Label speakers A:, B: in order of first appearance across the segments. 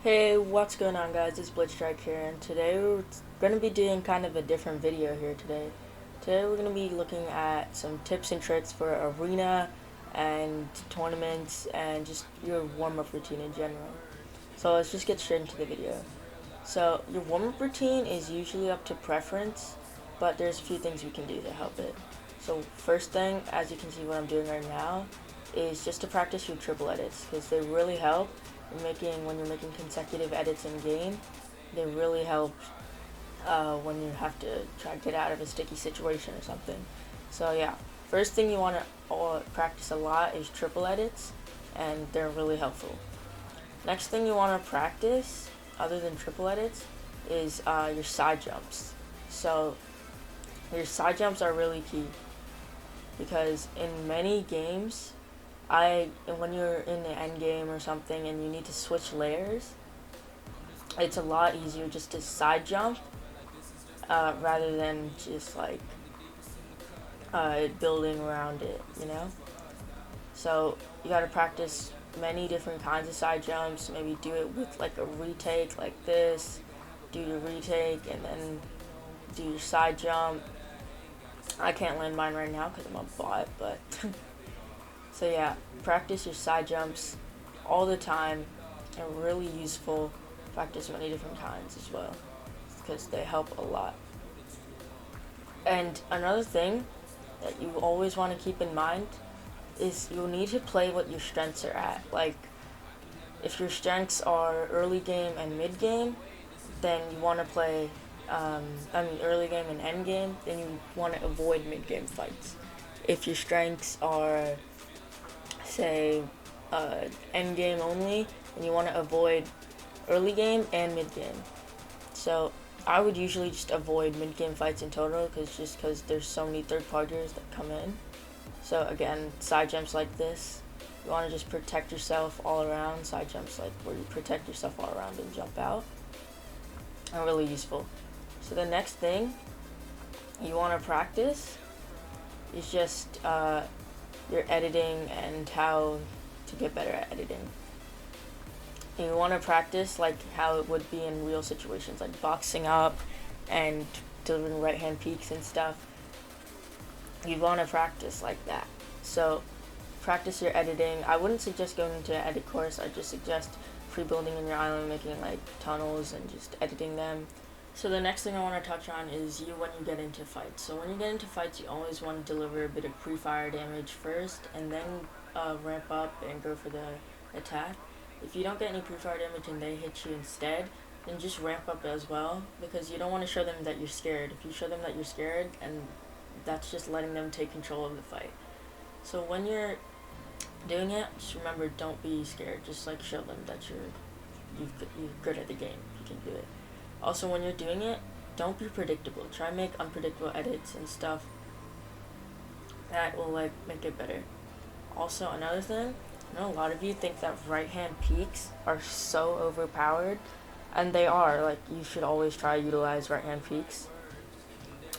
A: Hey, what's going on guys, it's Blitzstrike here, and today we're going to be doing kind of a different video here today. Today we're going to be looking at some tips and tricks for arena and tournaments and just your warm-up routine in general. So let's just get straight into the video. So your warm-up routine is usually up to preference, but there's a few things you can do to help it. So first thing, as you can see what I'm doing right now, is just to practice your triple edits, because they really help when you're making consecutive edits in game. They really help when you have to try to get out of a sticky situation or something. So yeah, first thing you want to practice a lot is triple edits, and they're really helpful. Next thing you want to practice, other than triple edits, is your side jumps. So your side jumps are really key, because in many games, when you're in the end game or something and you need to switch layers, it's a lot easier just to side jump rather than just like building around it, you know? So you gotta practice many different kinds of side jumps. Maybe do it with like a retake like this, do your retake and then do your side jump. I can't land mine right now because I'm a bot, but so yeah, practice your side jumps all the time. They're really useful. Practice many different kinds as well, because they help a lot. And another thing that you always want to keep in mind is you'll need to play what your strengths are at. Like, if your strengths are early game and mid game, then you want to play early game and end game, then you want to avoid mid game fights. If your strengths are, say, end game only, and you want to avoid early game and mid game. So I would usually just avoid mid game fights in total, because there's so many third partiers that come in. So again, side jumps like this, you want to just protect yourself all around. Side jumps like where you protect yourself all around and jump out are really useful. So the next thing you want to practice is just your editing and how to get better at editing. And you want to practice like how it would be in real situations, like boxing up and delivering right hand peeks and stuff. You want to practice like that. So practice your editing. I wouldn't suggest going into an edit course. I just suggest pre-building in your island, making like tunnels and just editing them. So the next thing I want to touch on is when you get into fights. So when you get into fights, you always want to deliver a bit of pre-fire damage first, and then ramp up and go for the attack. If you don't get any pre-fire damage and they hit you instead, then just ramp up as well, because you don't want to show them that you're scared. If you show them that you're scared, and that's just letting them take control of the fight. So when you're doing it, just remember, don't be scared. Just like show them that you're good at the game. You can do it. Also, when you're doing it, don't be predictable. Try and make unpredictable edits and stuff. That will like make it better. Also, another thing, I know a lot of you think that right hand peeks are so overpowered, and they are. Like, you should always try to utilize right hand peeks,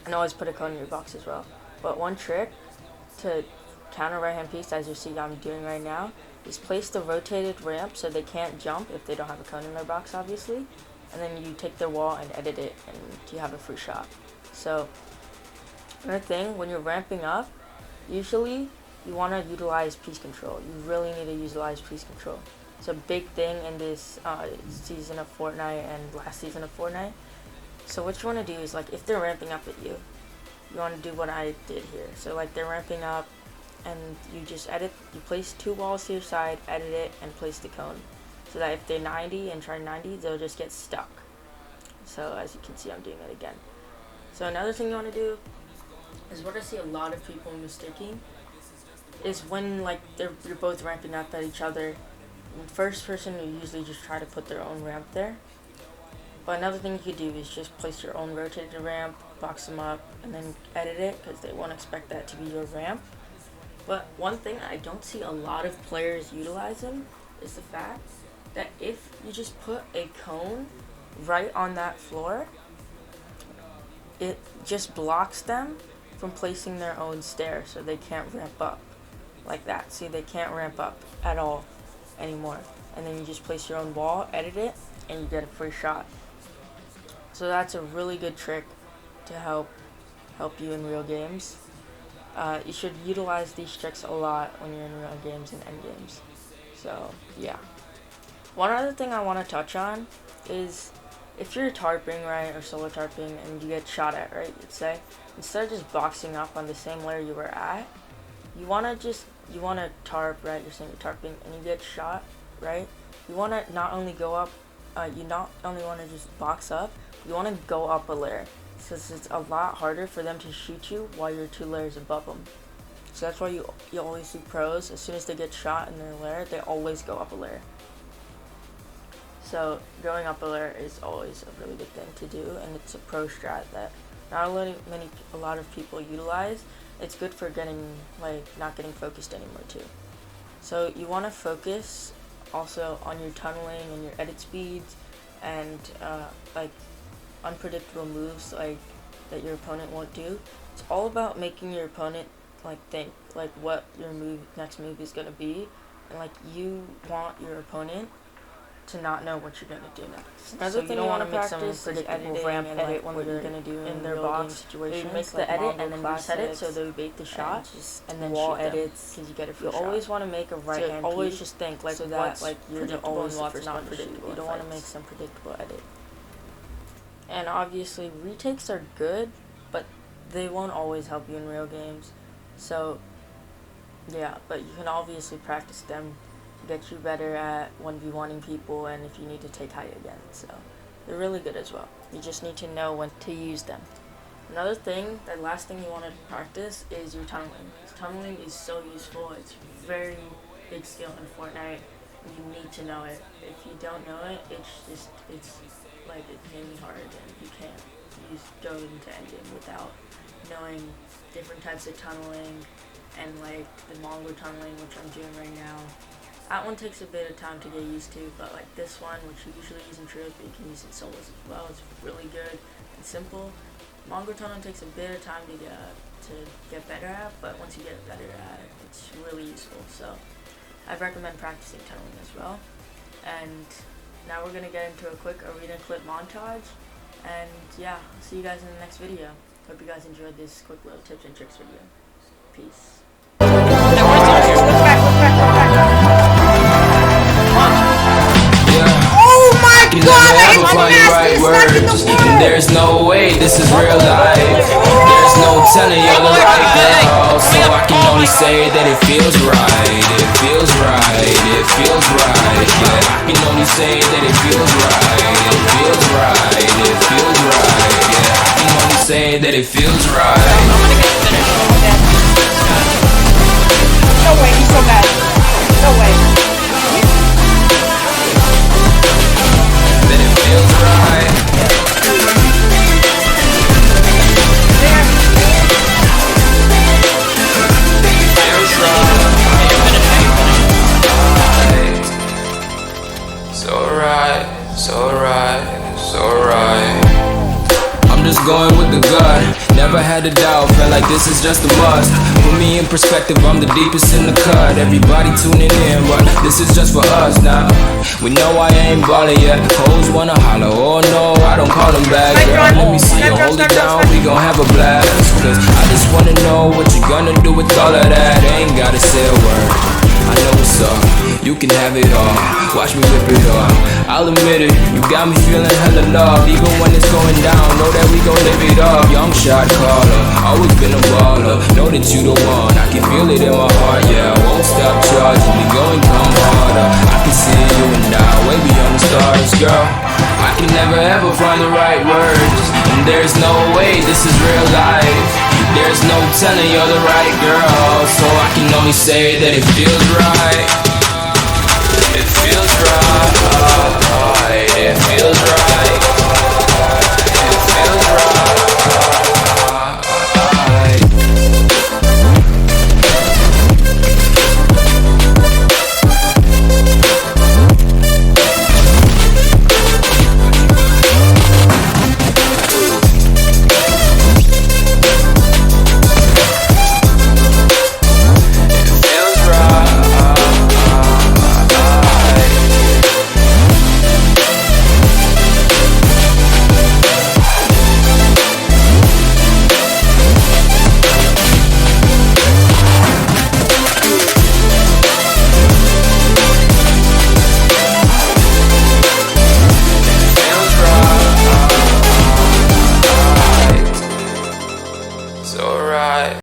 A: and always put a cone in your box as well. But one trick to counter right hand peeks, as you see I'm doing right now, is place the rotated ramp so they can't jump if they don't have a cone in their box, obviously. And then you take their wall and edit it, and you have a free shot. So another thing, when you're ramping up, usually you want to utilize piece control. You really need to utilize piece control. It's a big thing in this season of Fortnite and last season of Fortnite. So what you want to do is, like, if they're ramping up at you, you want to do what I did here. So like, they're ramping up, and you just edit, you place two walls to your side, edit it, and place the cone. So that if they're 90 and try 90, they'll just get stuck. So as you can see, I'm doing it again. So another thing you want to do is what I see a lot of people mistaking is when like you're both ramping up at each other. And first person will usually just try to put their own ramp there. But another thing you could do is just place your own rotated ramp, box them up, and then edit it, because they won't expect that to be your ramp. But one thing I don't see a lot of players utilizing is the fact that if you just put a cone right on that floor, it just blocks them from placing their own stair, so they can't ramp up like that. See, they can't ramp up at all anymore. And then you just place your own wall, edit it, and you get a free shot. So that's a really good trick to help you in real games. You should utilize these tricks a lot when you're in real games and end games. So yeah. One other thing I want to touch on is if you're tarping, right, or solo tarping, and you get shot at, right, you'd say, instead of just boxing up on the same layer you were at, you want to tarp, right, you're saying you're tarping, and you get shot, right, you want to not only go up, you not only want to just box up, you want to go up a layer, since it's a lot harder for them to shoot you while you're 2 layers above them. So that's why you always see pros, as soon as they get shot in their layer, they always go up a layer. So going up a layer is always a really good thing to do, and it's a pro strat that not a lot of people utilize. It's good for not getting focused anymore too. So you want to focus also on your tunneling and your edit speeds, and unpredictable moves that your opponent won't do. It's all about making your opponent think what your next move is gonna be, and you want your opponent to not know what you're gonna do next. Another thing you want to make some predictable ramp edit when you're gonna do in their box situations. Make the edit and then reset it so they bait the shot, and then wall edits because you get a free shot. You always want to make a right hand. Always just think so that you're always not predictable. You don't want to make some predictable edit. And obviously retakes are good, but they won't always help you in real games. So yeah, but you can obviously practice them to get you better at 1v1ing people, and if you need to take high again. So they're really good as well. You just need to know when to use them. Another thing, the last thing you want to practice is your tunneling. Tunneling is so useful. It's very big skill in Fortnite. You need to know it. If you don't know it, it's really hard, and you can't go into endgame without knowing different types of tunneling, and the longer tunneling, which I'm doing right now. That one takes a bit of time to get used to, but this one, which you usually use in trios, but you can use in solos as well, it's really good and simple. Longer tunneling takes a bit of time to get better at, but once you get better at it, it's really useful. So I recommend practicing tunneling as well. And now we're gonna get into a quick arena clip montage, and yeah, I'll see you guys in the next video. Hope you guys enjoyed this quick little tips and tricks video. Peace.
B: God, I find the right words, and there's no way this is real life. There's no telling you're the right girl, so I can only say that it feels right. It feels right, it feels right. Yeah, I can only say that it feels right. It feels right, it feels right. Yeah, I can only say that it feels right.
C: I'm gonna get finished. No way, he's so bad. No way.
B: Feels right. Feels right. So right, so right, so right. I'm just going with the gut. Never had a doubt, felt like this is just a must. Put me in perspective, I'm the deepest in the cut. Everybody tuning in, but this is just for us now. We know I ain't ballin' yet. Hoes wanna holler, oh no, I don't call them back. Girl, let me see you hold it down, we gon' have a blast. Cause I just wanna know what you gonna do with all of that. Ain't gotta say a word, I know what's up. You can have it all, watch me whip it up. I'll admit it, you got me feeling hella love. Even when it's going down, know that we gon' live it up. Young shot caller, always been a baller. Know that you the one, I can feel it in my heart. Yeah, I won't stop charging, we going come harder. I can see you and I, way beyond the stars, girl. I can never ever find the right words, and there's no way this is real life. There's no telling you're the right girl, so I can only say that it feels right. It feels right.